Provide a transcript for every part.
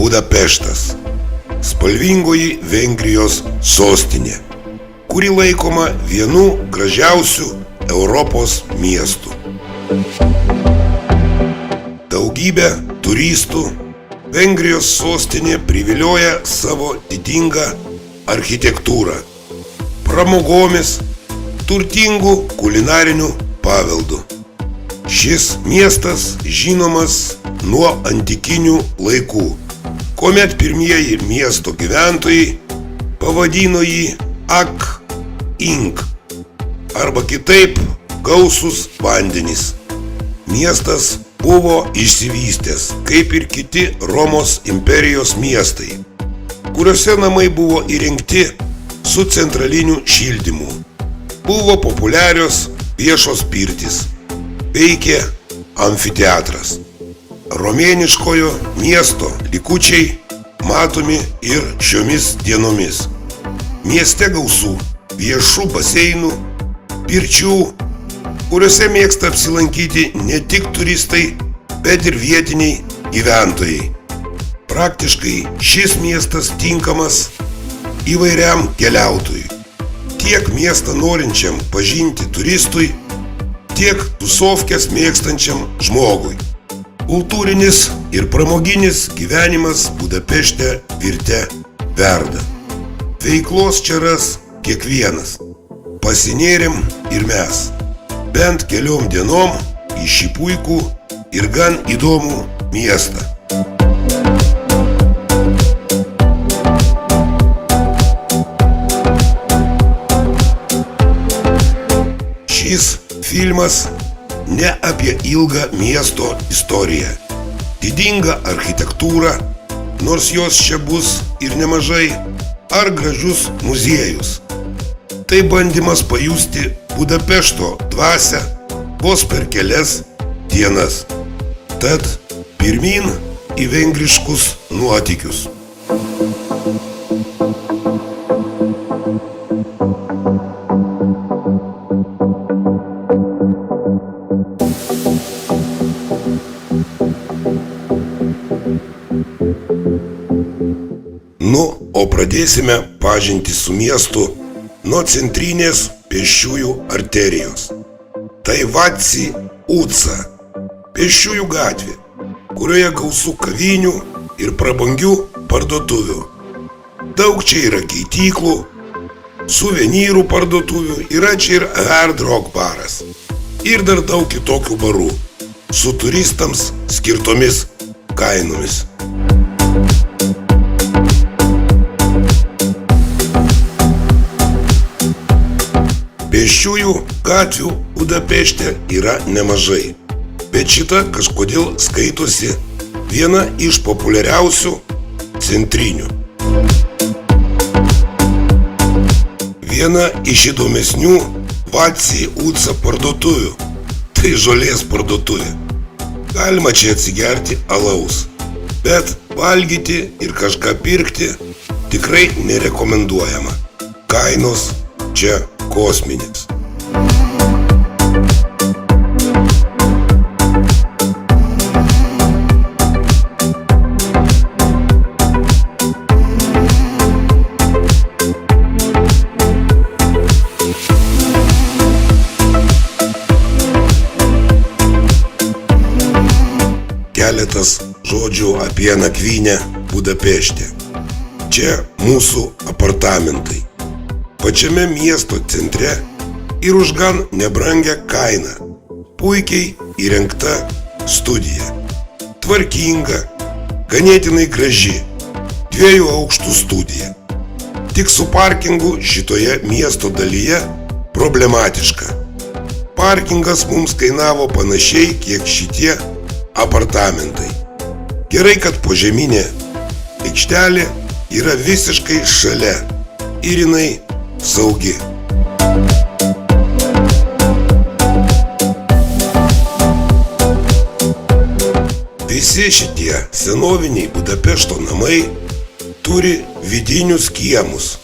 Budapeštas, spalvingoji Vengrijos sostinė, kuri laikoma vienu gražiausių Europos miestų. Daugybė turistų Vengrijos sostinė privilioja savo didingą architektūrą, pramogomis, turtingų kulinarinių paveldų. Šis miestas žinomas nuo antikinių laikų, kuomet pirmieji miesto gyventojai pavadino jį Ak-Ink, arba kitaip gausūs vandenys. Miestas buvo išsivystęs, kaip ir kiti Romos imperijos miestai, kuriuose namai buvo įrengti su centraliniu šildymu. Buvo populiarios viešos pirtys, veikė amfiteatras. Romėniškojo miesto likučiai matomi ir šiomis dienomis. Mieste gausu viešų baseinų, pirčių, kuriuose mėgsta apsilankyti ne tik turistai, bet ir vietiniai gyventojai. Praktiškai šis miestas tinkamas įvairiam keliautojui, tiek miestą norinčiam pažinti turistui, tiek tusovkes mėgstančiam žmogui. Kultūrinis ir pramoginis gyvenimas Budapešte virte verda. Veiklos čia ras kiekvienas. Pasinėrėm ir mes, bent keliom dienom į šį puikų ir gan įdomų miestą. Šis filmas ne apie ilgą miesto istoriją, didingą architektūrą, nors jos čia bus ir nemažai, ar gražius muziejus. Tai bandymas pajusti Budapešto dvasią vos per kelias dienas. Tad pirmyn į vengriškus nuotykius. O pradėsime pažintį su miestu nuo centrinės pėsčiųjų arterijos. Tai Vadsi Uca, pėsčiųjų gatvė, kurioje gausu kavinių ir prabangių parduotuvių. Daug čia yra keityklų, suvenyrų parduotuvių, yra čia ir Hard Rock baras. Ir dar daug kitokių barų, su turistams skirtomis kainomis. Pėsčiųjų gatvių Budapešte yra nemažai, bet šita kažkodėl skaitosi viena iš populiariausių centrinių. Viena iš įdomesnių Vadsi Uca parduotuvių – tai žolės parduotuvė. Galima čia atsigerti alaus, bet valgyti ir kažką pirkti tikrai nerekomenduojama. Kainos čia kosminės. Keletas žodžių apie nakvynę Budapešte. Čia mūsų apartamentai. Pačiame miesto centre ir už gan nebrangę kainą. Puikiai įrengta studija. Tvarkinga, ganėtinai graži, 2 aukštų studija. Tik su parkingu šitoje miesto dalyje problematiška. Parkingas mums kainavo panašiai, kiek šitie apartamentai. Gerai, kad požeminė aikštelė yra visiškai šalia ir jinai saugi. Visi šitie senoviniai Budapešto namai turi vidinius kiemus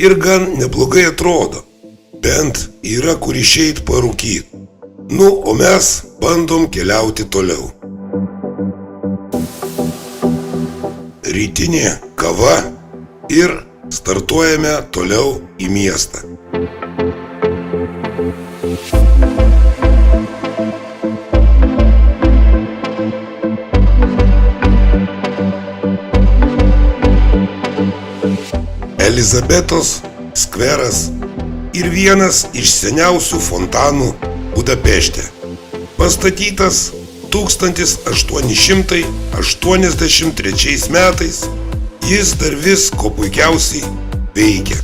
ir gan neblogai atrodo, bent yra kur išeit parūkyt. O mes bandom keliauti toliau. rytinė kava ir startuojame toliau į miestą. Elizabetos skveras ir vienas iš seniausių fontanų Budapešte. Pastatytas 1883 metais, jis dar vis ko puikiausiai veikia.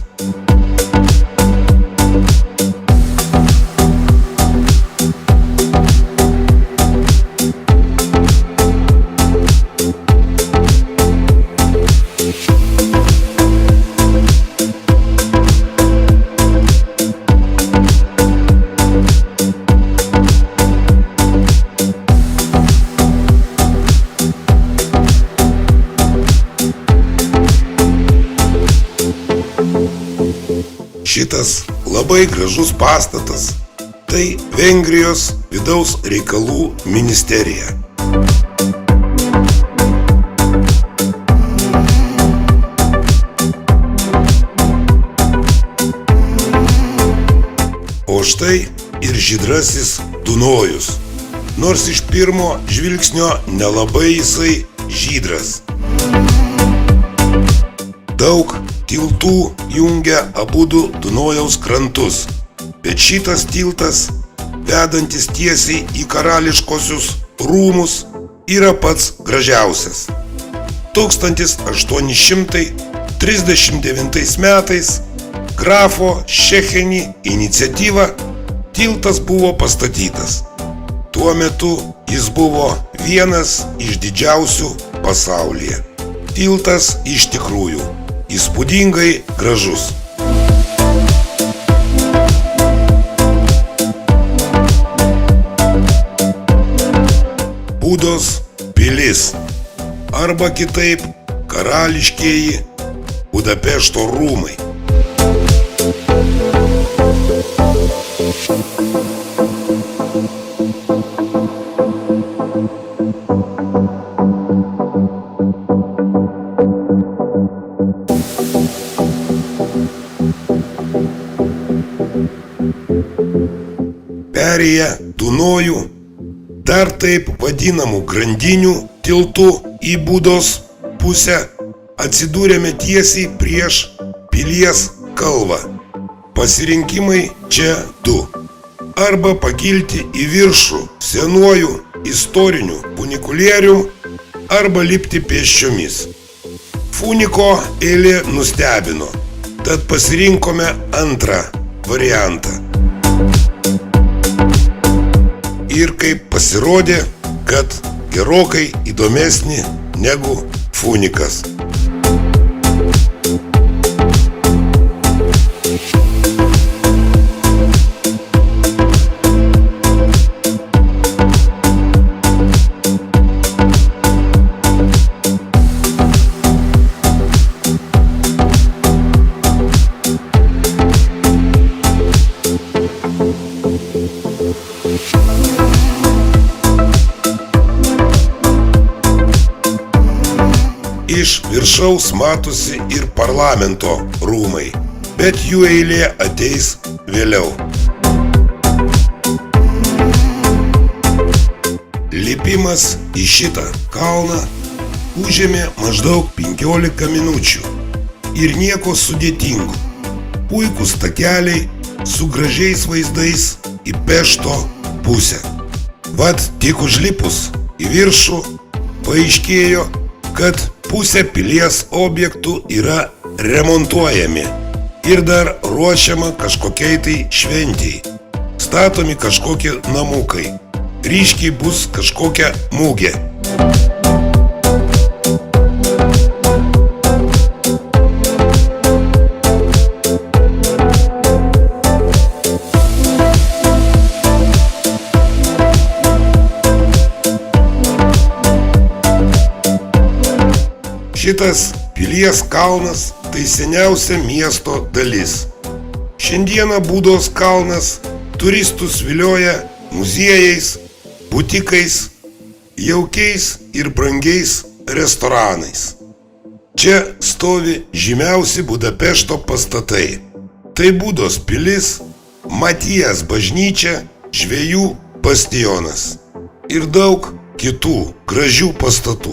Šitas labai gražus pastatas – tai Vengrijos vidaus reikalų ministerija. O štai ir žydrasis Dunojus, nors iš pirmo žvilgsnio nelabai jisai žydras. Daug tiltų jungia abudu Dunojaus krantus, bet šitas tiltas, vedantis tiesiai į karališkosius rūmus, yra pats gražiausias. 1839 metais grafo Šechenį iniciatyva tiltas buvo pastatytas. Tuo metu jis buvo vienas iš didžiausių pasaulyje. Tiltas iš tikrųjų įspūdingai gražus. Budos pilis, arba kitaip karališkieji Budapešto rūmai. Perėję Dunojų, dar taip vadinamų grandinių tiltu į Budos pusę, atsidūrėme tiesiai prieš pilies kalvą. Pasirinkimai čia du. Arba pakilti į viršų senuoju istoriniu funikulierium, arba lipti pėsčiomis. Funiko eilė nustebino, tad pasirinkome antrą variantą. Ir kaip pasirodė, kad gerokai įdomesnį negu funikas. Iš viršaus matosi ir parlamento rūmai, bet jų eilė ateis vėliau. Lipimas į šitą kalną užėmė maždaug 15 minučių ir nieko sudėtingo. Puikūs takeliai su gražiais vaizdais į Pešto pusę. Vat tik užlipus į viršų paaiškėjo, kad pusė pilies objektų yra remontuojami ir dar ruošiama kažkokiai tai šventijai. Statomi kažkokie namukai. Ryškiai bus kažkokia mugė. Šitas pilies kalnas tai seniausia miesto dalis. Šiandieną Budos kalnas turistus vilioja muziejais, butikais, jaukiais ir brangiais restoranais. Čia stovi žymiausi Budapešto pastatai. Tai Budos pilis, Matijas bažnyčia, Žvejų bastionas ir daug kitų gražių pastatų.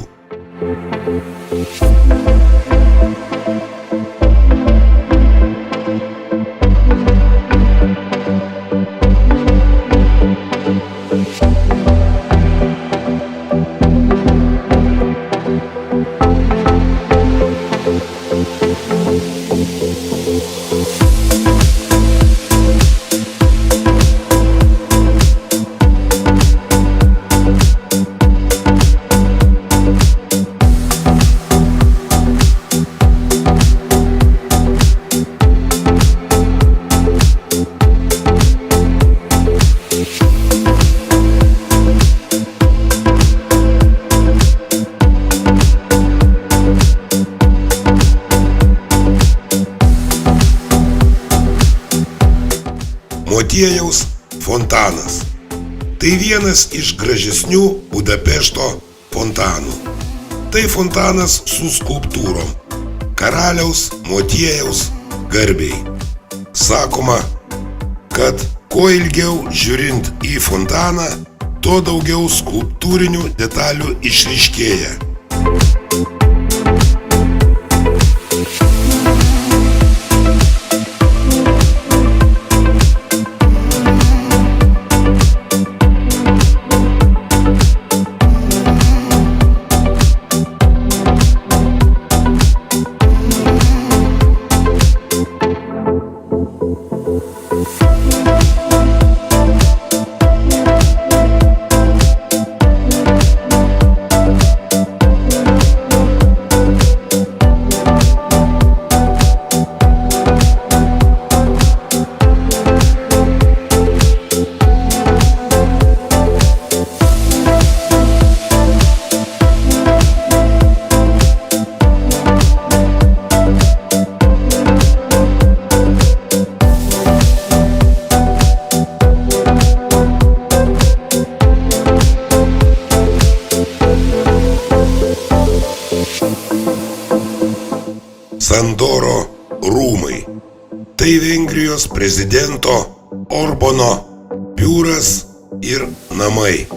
Motiejaus fontanas. Tai vienas iš gražesnių Budapešto fontanų. Tai fontanas su skulptūrom karaliaus Motiejaus garbei. Sakoma, kad kuo ilgiau žiūrint į fontaną, tuo daugiau skulptūrinių detalių išryškėja. Sandoro rūmai. Tai Vengrijos prezidento Orbano biuras ir namai.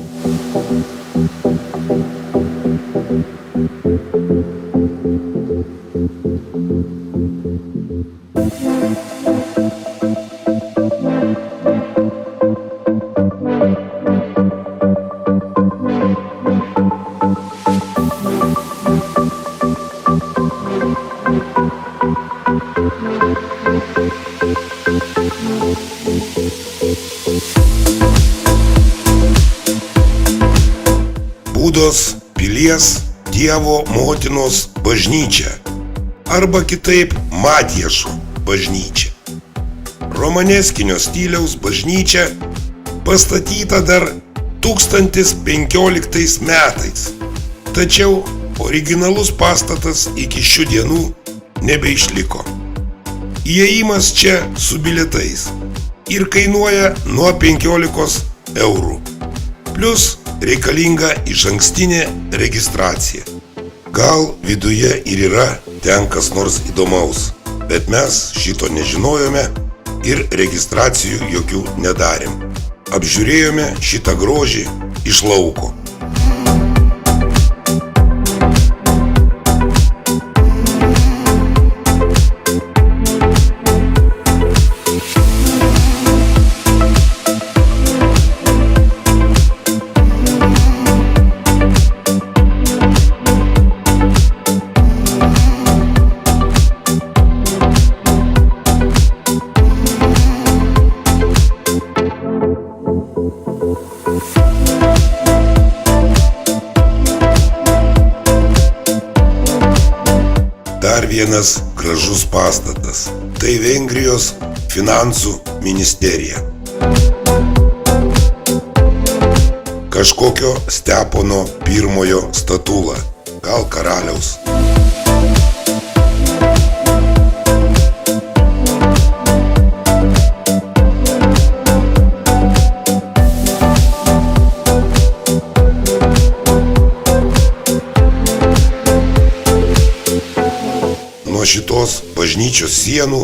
Budos pilies Dievo motinos bažnyčia arba kitaip Matijašo bažnyčia. Romaneskinio stiliaus bažnyčia pastatyta dar 1015 metais, tačiau originalus pastatas iki šių dienų nebeišliko. Įėjimas čia su bilietais ir kainuoja nuo 15 eurų, plus reikalinga išankstinė registracija. Gal viduje ir yra ten kas nors įdomaus, bet mes šito nežinojome ir registracijų jokių nedarėm. Apžiūrėjome šitą grožį iš lauko. Dar vienas gražus pastatas. Tai Vengrijos finansų ministerija. Kažkokio Stepono I statula, gal karaliaus. nuo šitos bažnyčios sienų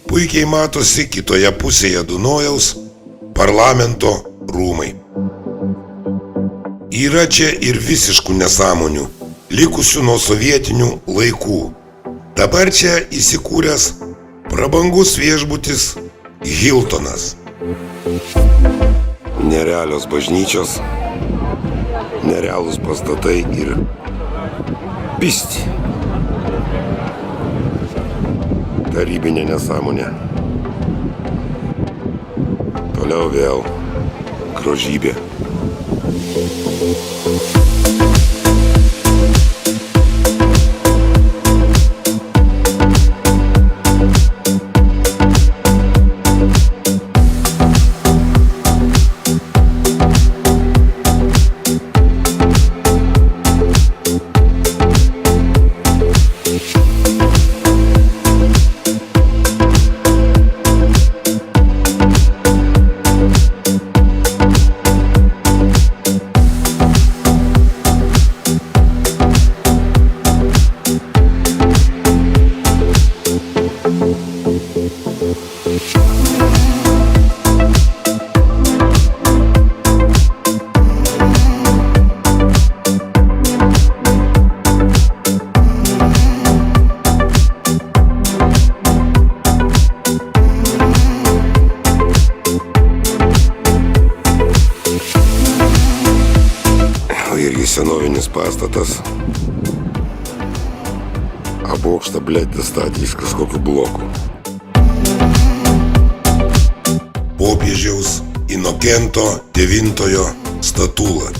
puikiai matosi kitoje pusėje Dunojaus parlamento rūmai. Yra čia ir visiškų nesąmonių, likusių nuo sovietinių laikų. Dabar čia įsikūręs prabangus viešbutis Hiltonas. Nerealios bažnyčios, nerealūs pastatai ir pisti. Tarybinė nesąmonė. Toliau vėl grožybė. Irgi senovinis pastatas. A bokštą, blėt, statė iš kažkokių blokų. Popiežiaus Inokento IX statula.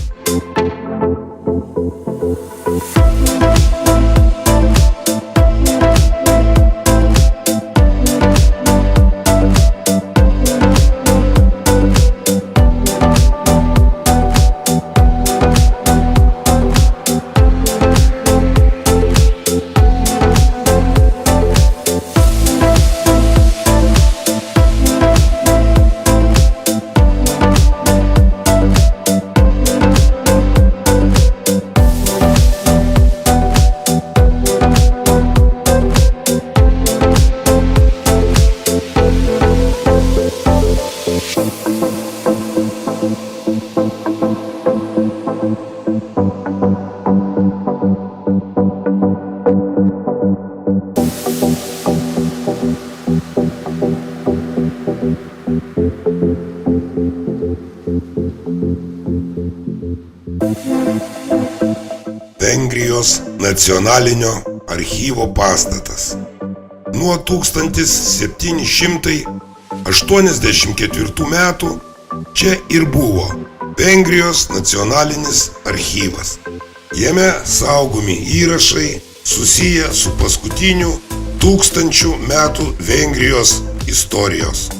Vengrijos nacionalinio archyvo pastatas. Nuo 1784 metų čia ir buvo Vengrijos nacionalinis archyvas. Jame saugomi įrašai susiję su paskutiniu 1000 metų Vengrijos istorijos.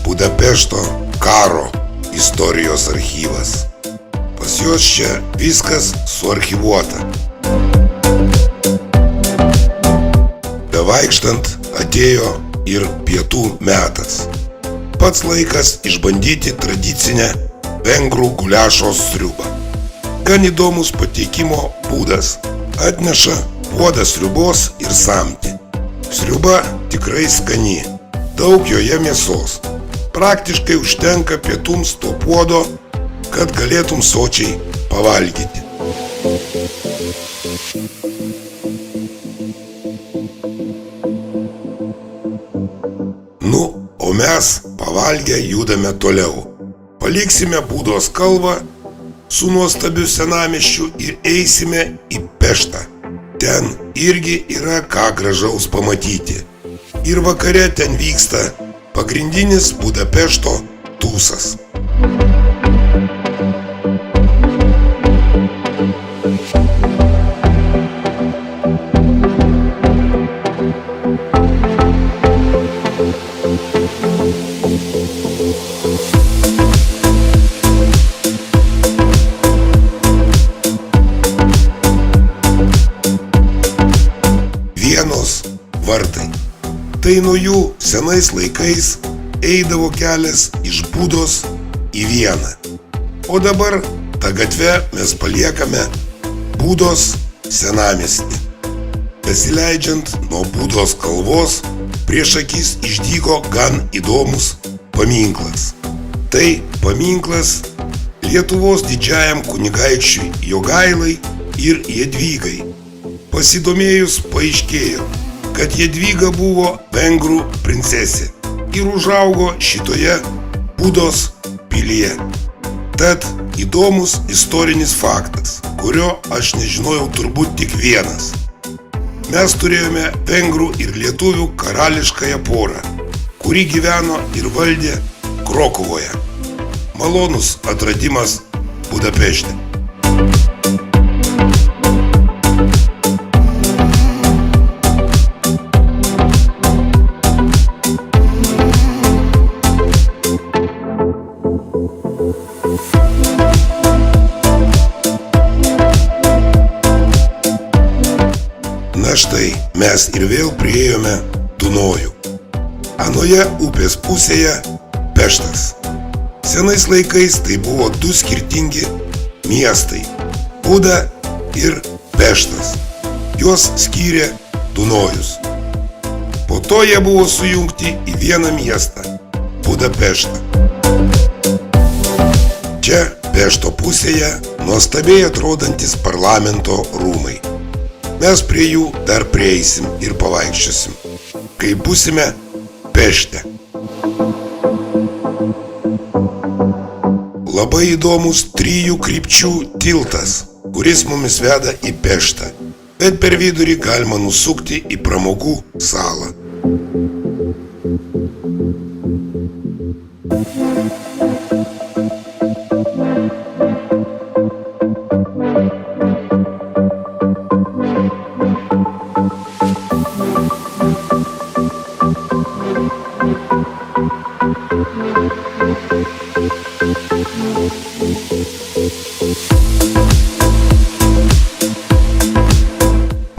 Budapešto karo istorijos archyvas. Pas juos čia viskas suarchyvuota. Bevaikštant atėjo ir pietų metas. Pats laikas išbandyti tradicinę vengrų guliašo sriubą. Gan įdomus pateikimo būdas. Atneša puodą sriubos ir samtį. Sriuba tikrai skani. daug joje mėsos. Praktiškai užtenka pietums to puodo, kad galėtum sočiai pavalgyti. Nu, o mes pavalgę judame toliau. Paliksime Būdos kalvą su nuostabiu senamiesčiu ir eisime į Peštą. Ten irgi yra ką gražaus pamatyti. Ir vakare ten vyksta pagrindinis Budapešto tūsas. Vienos vartai. Tai nuo jų senais laikais eidavo kelias iš Būdos į Vieną. O dabar tą gatvę mes paliekame Būdos senamiestį. Besileidžiant nuo Būdos kalvos, prieš akis išdygo gan įdomus paminklas. Tai paminklas Lietuvos didžiajam kunigaikščiui Jogailai ir Jadvygai. Pasidomėjus paaiškėjo, kad Jadvyga buvo vengrų princesė ir užaugo šitoje Būdos pilyje. Tad įdomus istorinis faktas, kurio aš nežinojau turbūt tik vienas. Mes turėjome vengrų ir lietuvių karališkąją porą, kuri gyveno ir valdė Krokuvoje. Malonus atradimas Budapešte. Na štai, mes ir vėl priėjome Dunojų. Anoje upės pusėje Peštas. Senais laikais tai buvo du skirtingi miestai – Buda ir Peštas. Juos skyrė Dunojus. Po to jie buvo sujungti į vieną miestą – Budapeštą. Čia Pešto pusėje nuostabiai atrodantis parlamento rūmai. Mes prie jų dar prieisim ir pavaikščiosim, kai būsime Pešte. Labai įdomus 3 krypčių tiltas, kuris mumis veda į Peštą, bet per vidurį galima nusukti į pramogų salą.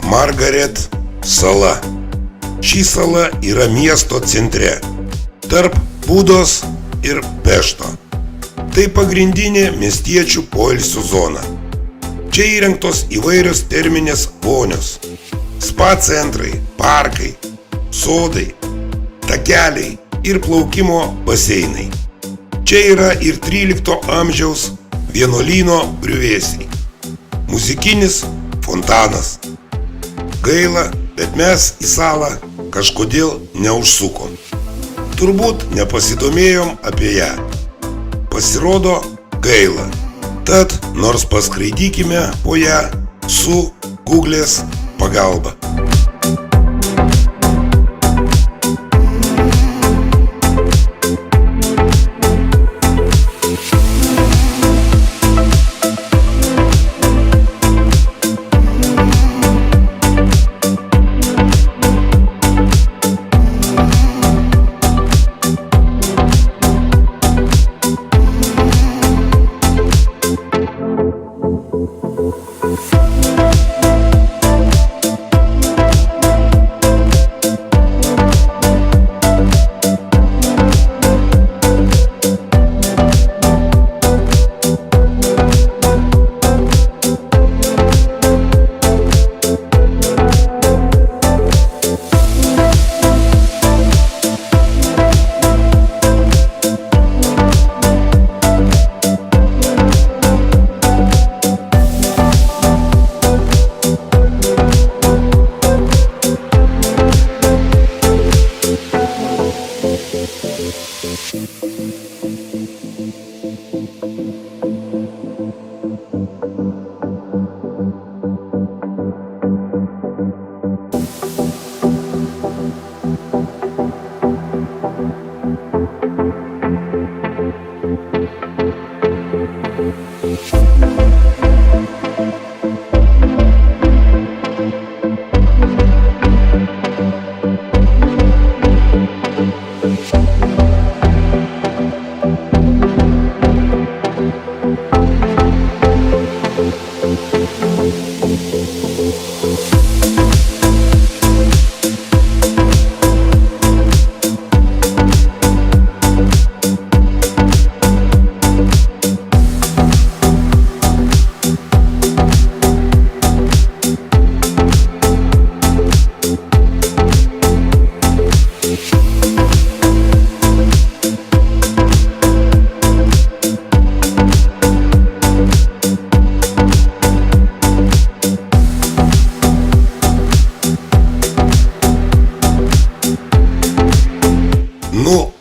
Margaret sala. Ši sala yra miesto centre, tarp Būdos ir Pešto. Tai pagrindinė miestiečių poilsio zona. Čia įrengtos įvairios terminės vonios, spa centrai, parkai, sodai, takeliai ir plaukimo baseinai. Čia yra ir 13 amžiaus vienuolyno griuvėsiai, muzikinis fontanas. Gaila, bet mes į salą kažkodėl neužsukom. Turbūt nepasidomėjom apie ją. Pasirodo, gaila. Tad nors paskraidykime po ją su Google'ės pagalba.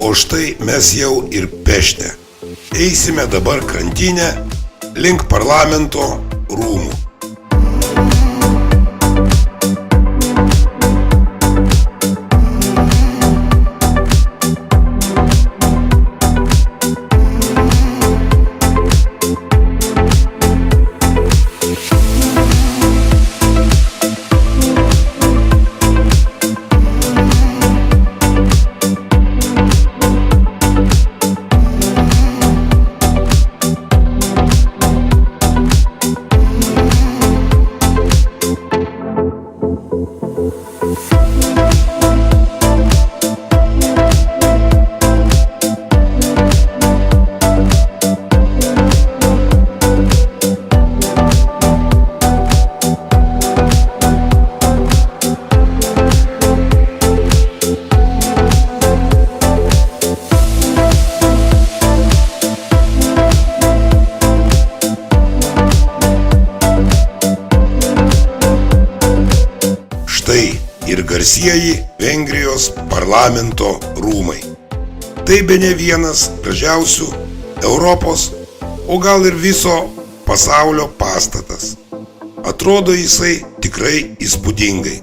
O štai mes jau ir Pešte. Eisime dabar krantinę link parlamento rūmų. Štai ir garsieji Vengrijos parlamento rūmai. Tai bene vienas gražiausių Europos, o gal ir viso pasaulio pastatas. Atrodo jisai tikrai įspūdingai.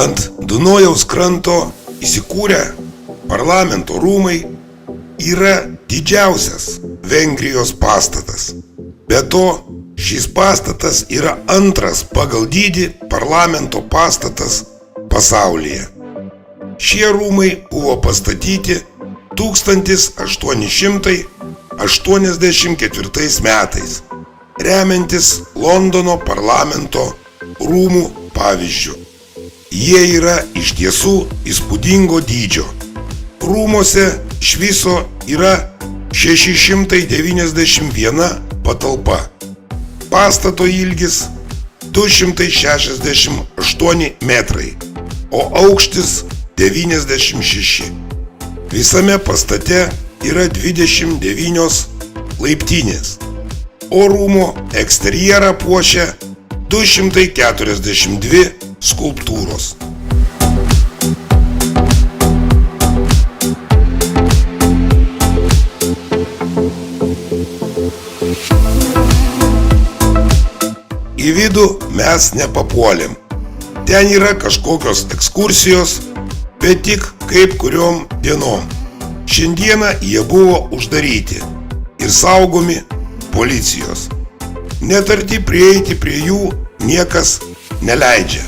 Ant Dunojaus kranto įsikūrę parlamento rūmai yra didžiausias Vengrijos pastatas. Be to, šis pastatas yra antras pagal dydį parlamento pastatas pasaulyje. Šie rūmai buvo pastatyti 1884 metais, remiantis Londono parlamento rūmų pavyzdžiu. Jie yra iš tiesų įspūdingo dydžio. Rūmuose iš viso yra 691 patalpa. Pastato ilgis 268 metrai, o aukštis 96. Visame pastate yra 29 laiptinės, o rūmo eksterjerą puošia 242 skulptūros. Į vidų mes nepapuolėm. Ten yra kažkokios ekskursijos, bet tik kaip kuriom dienom. Šiandieną jie buvo uždaryti ir saugomi policijos. Net arti prieiti prie jų niekas neleidžia.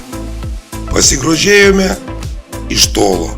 Pasigrožėjome iš tolo.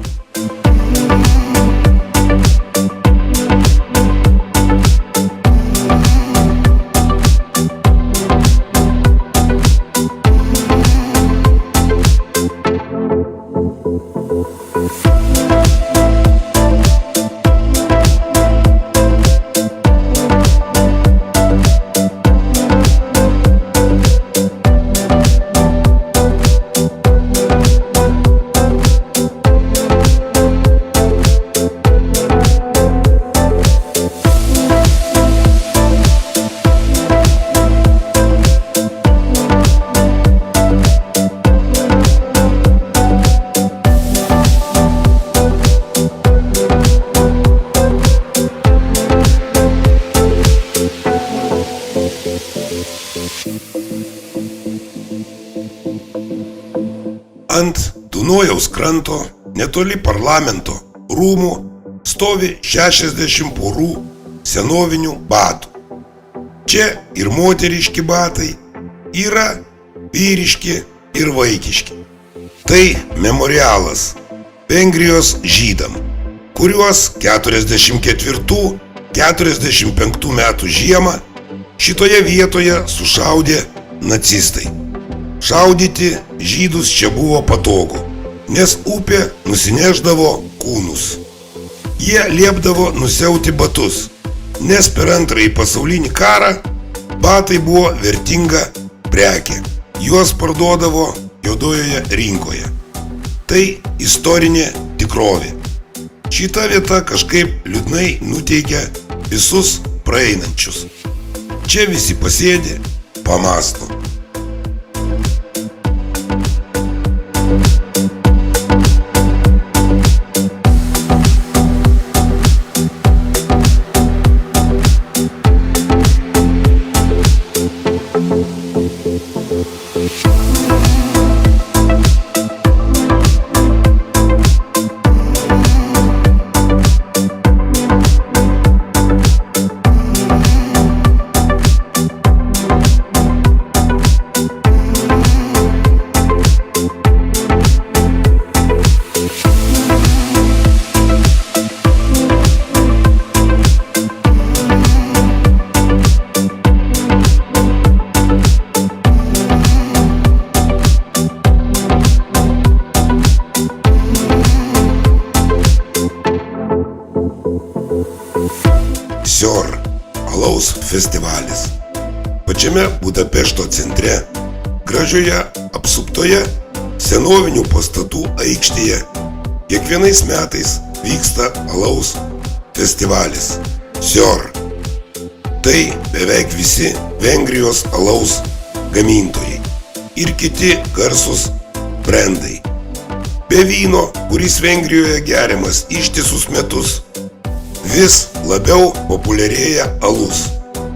Ant Dunojaus kranto, netoli parlamento rūmų, stovi 60 porų senovinių batų. Čia ir moteriški batai, yra vyriški ir vaikiški. Tai memorialas Vengrijos žydam, kuriuos 44-45 metų žiemą šitoje vietoje sušaudė nacistai. Šaudyti žydus čia buvo patogu, nes upė nusineždavo kūnus. Jie liepdavo nusiauti batus, nes per Antrąjį pasaulinį karą batai buvo vertinga prekė. Juos parduodavo juodojoje rinkoje. Tai istorinė tikrovė. Šita vieta kažkaip liūdnai nuteikia visus praeinančius. Čia visi pasėdi, pamąsto. Sior alaus festivalis. Pačiame Budapešto centre, gražioje apsuptoje senovinių pastatų aikštėje, kiekvienais metais vyksta alaus festivalis Sior. Tai beveik visi Vengrijos alaus gamintojai ir kiti garsūs brandai. Be vyno, kuris Vengrijoje geriamas ištisus metus, vis labiau populiarėja alus,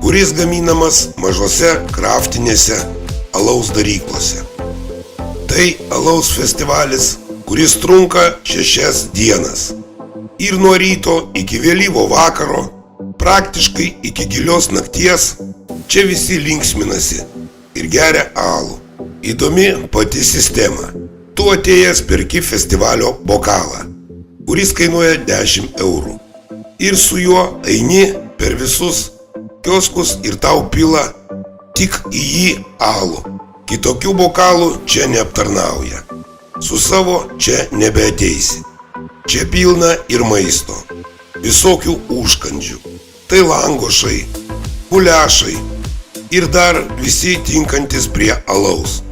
kuris gaminamas mažose kraftinėse alaus daryklose. Tai alaus festivalis, kuris trunka 6 dienas ir nuo ryto iki vėlyvo vakaro, praktiškai iki gilios nakties, čia visi linksminasi ir geria alų. Įdomi pati sistema. Tu atėjęs perki festivalio bokalą, kuris kainuoja 10 eurų. Ir su juo eini per visus kioskus ir tau pila tik į jį alų. Kitokių bokalų čia neaptarnauja. Su savo čia nebeateisi. Čia pilna ir maisto, visokių užkandžių. Tai langošai, guliašai ir dar visi tinkantis prie alaus.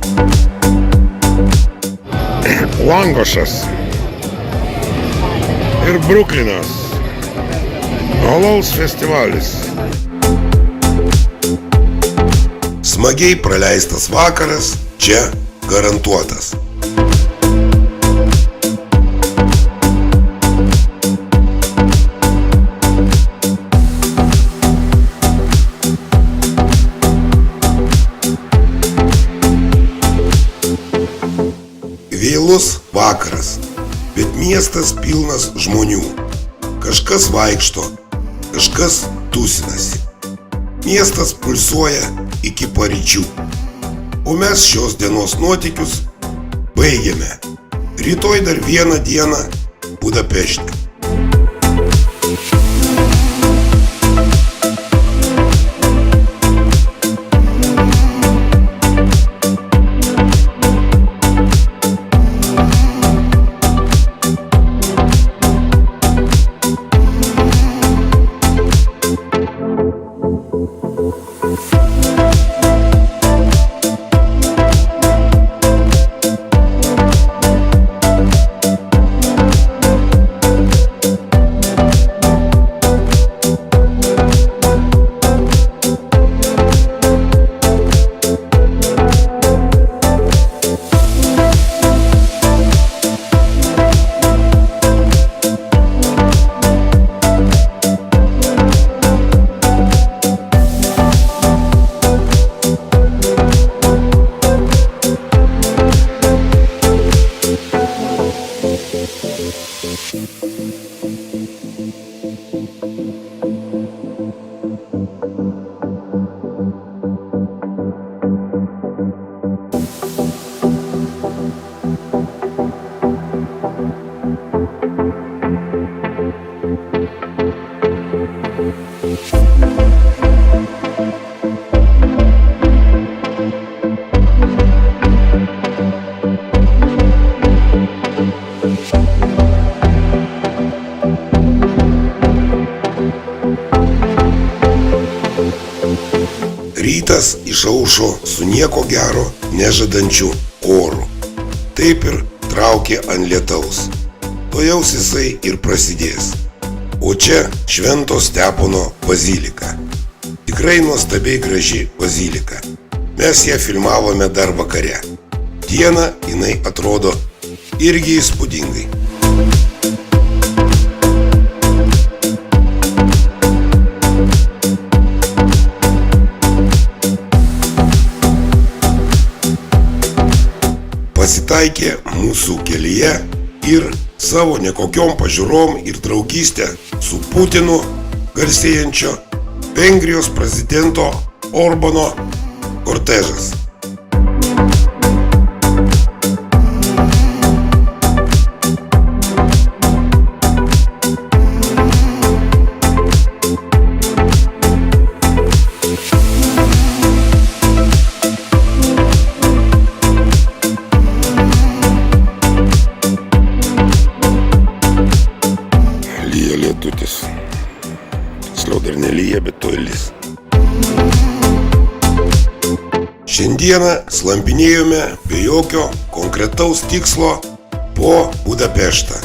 Langošas ir Bruklinas. Alaus festivalis. Smagiai praleistas vakaras čia garantuotas. Vėlus vakaras, bet miestas pilnas žmonių. Kažkas vaikšto, kažkas tūsinasi. Miestas pulsuoja iki paryčių. O mes šios dienos nuotykius baigiame. Rytoj dar vieną dieną Budapešte. Rytas išaušo su nieko gero nežadančiu oru. Taip ir traukė ant lietaus. Tuojaus jisai ir prasidės. O čia Švento Stepono bazilika. Tikrai nuostabiai graži bazilika. Mes ją filmavome dar vakare. Dieną jinai atrodo irgi įspūdingai. Pasitaikė mūsų kelyje ir savo nekokiom pažiūrom ir draugystę su Putinu garsėjančio Vengrijos prezidento Orbano kortežas. atrodo ir nelyja, bet tuoj lis. Šiandieną slampinėjome be jokio konkretaus tikslo po Budapeštą.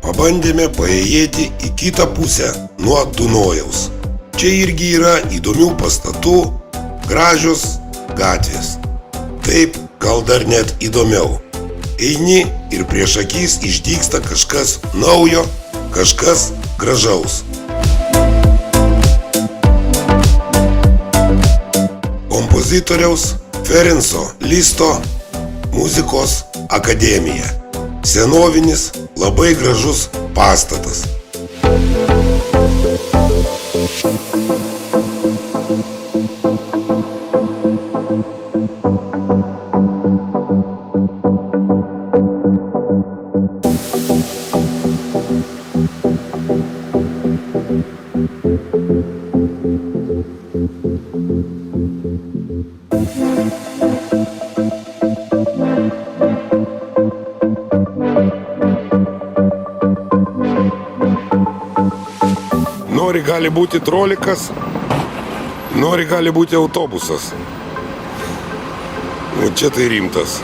Pabandėme paėjėti į kitą pusę nuo Dunojaus. Čia irgi yra įdomių pastatų, gražios gatvės. Taip, gal dar net įdomiau. Eini ir prieš akis išdygsta kažkas naujo, kažkas gražaus. Kompozitoriaus Ferenco Listo muzikos akademija. Senovinis, labai gražus pastatas. Nori gali būti trolikas, nori gali būti autobusas. O čia tai rimtas.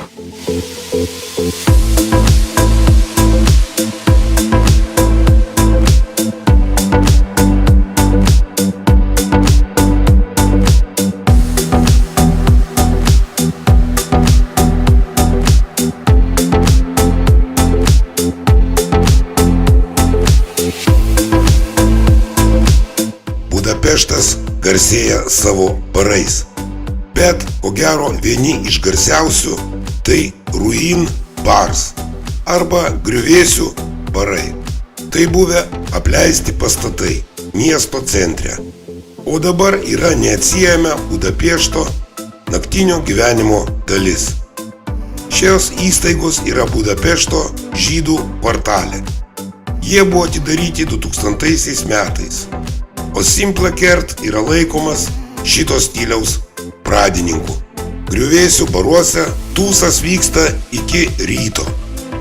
Budapeštas garsėja savo barais, bet ko gero vieni iš garsiausių tai Ruin Bars arba griuvėsių barai. Tai buvę apleisti pastatai miesto centre, o dabar yra neatsiejama Budapešto naktinio gyvenimo dalis. Šios įstaigos yra Budapešto žydų kvartale. Jie buvo atidaryti 2000 metais. O Simplakert yra laikomas šito stiliaus pradininku. Griuvėsių baruose tūsas vyksta iki ryto.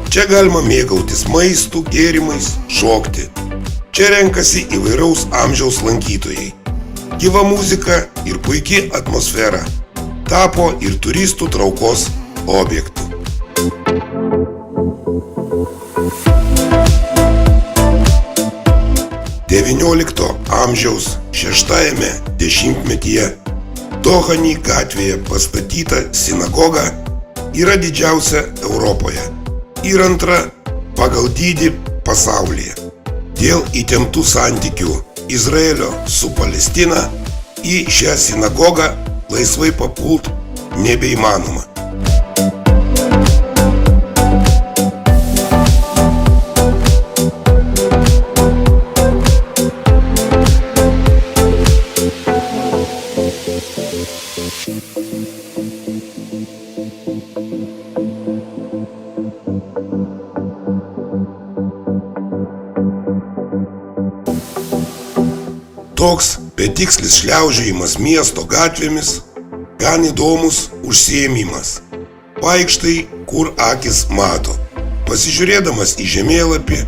Čia galima mėgautis maistu, gėrimais, šokti. Čia renkasi įvairaus amžiaus lankytojai. Gyva muzika ir puiki atmosfera tapo ir turistų traukos objektu. XIX amžiaus 6-ame dešimtmetyje Dohany gatvėje pastatyta sinagoga yra didžiausia Europoje ir antra pagal dydį pasaulyje. Dėl įtemptų santykių Izraelio su Palestina į šią sinagogą laisvai papult nebeįmanoma. Toks betikslis šliaužiojimas miesto gatvėmis gan įdomus užsiėmimas. Vaikštai, kur akis mato. Pasižiūrėdamas į žemėlapį,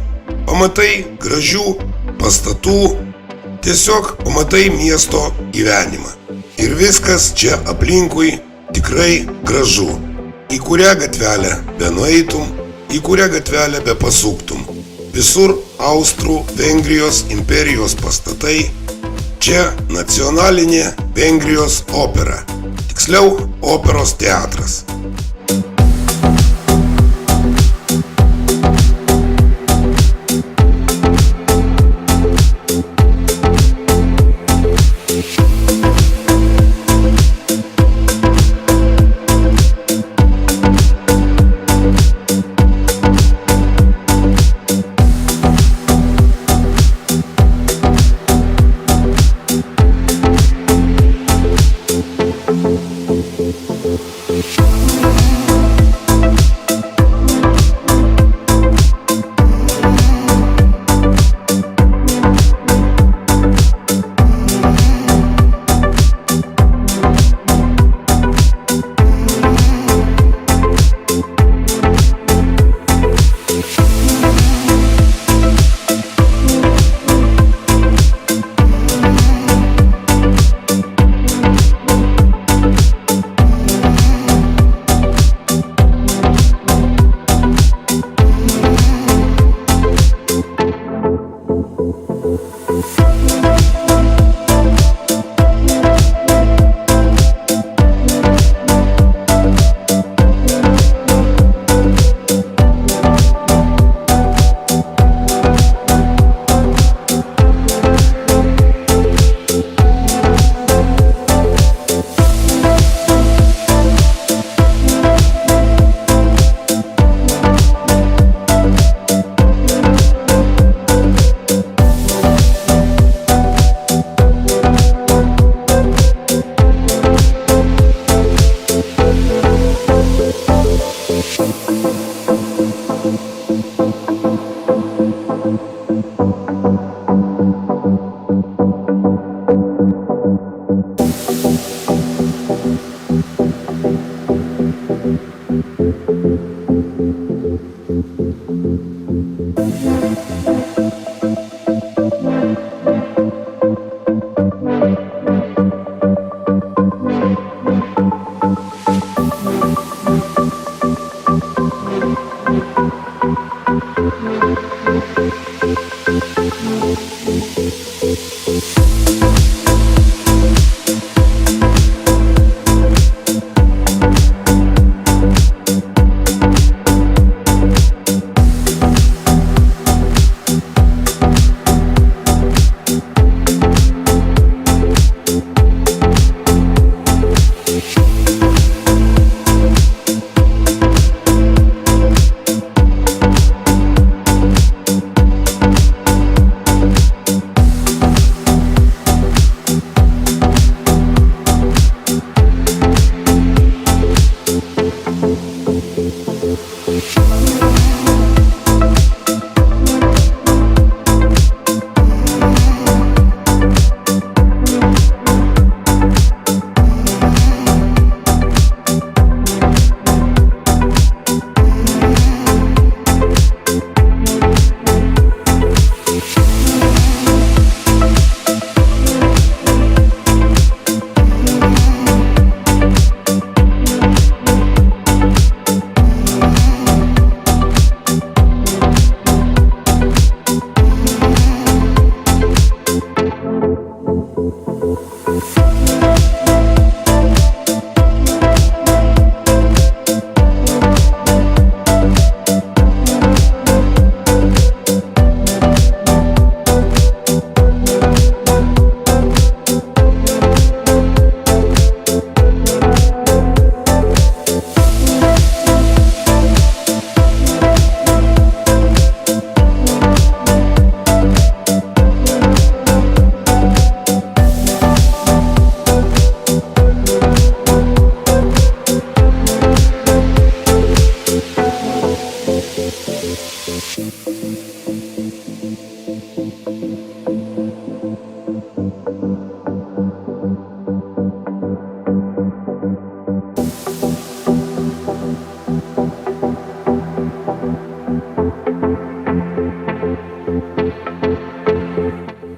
pamatai gražių pastatų, tiesiog pamatai miesto gyvenimą. Ir viskas čia aplinkui tikrai gražu. Į kurią gatvelę benueitum, į kurią gatvelę bepasuktum. Visur Austrų-Vengrijos imperijos pastatai. Čia nacionalinė Vengrijos opera, tiksliau operos teatras.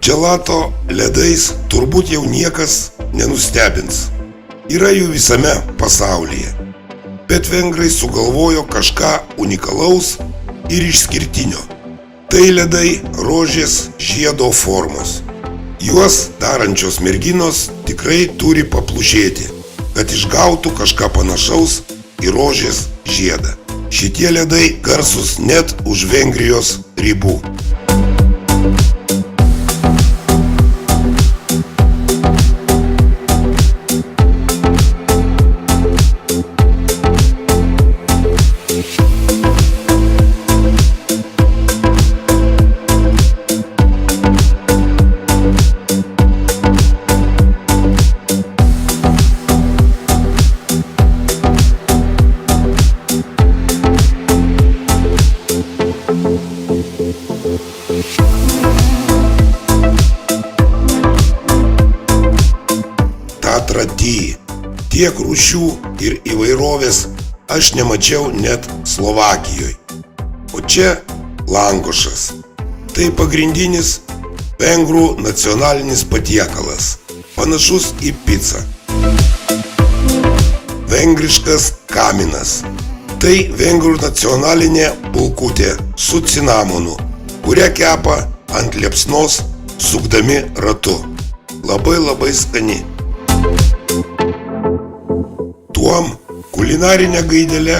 Gelato ledais turbūt jau niekas nenustebins. Yra jų visame pasaulyje. Bet vengrai sugalvojo kažką unikalaus ir išskirtinio. Tai ledai rožės žiedo formos. Juos darančios merginos tikrai turi paplušėti, kad išgautų kažką panašaus į rožės žiedą. Šitie ledai garsus net už Vengrijos ribų. Tatrati. Tiek rūšių ir įvairovės aš nemačiau net Slovakijoje. O čia langošas. Tai pagrindinis vengrų nacionalinis patiekalas, panašus į picą. Vengriškas kaminas. Tai vengrų nacionalinė bulkutė su cinamonu, kurią kepa ant liepsnos sukdami ratu. Labai skani. Tuom kulinarinę gaidelę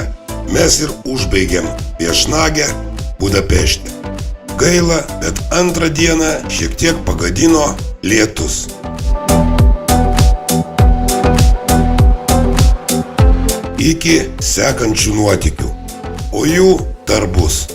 mes ir užbaigėm viešnagę Budapešte. Gaila, bet antrą dieną šiek tiek pagadino lietus. Iki sekančių nuotykių, o jų dar bus.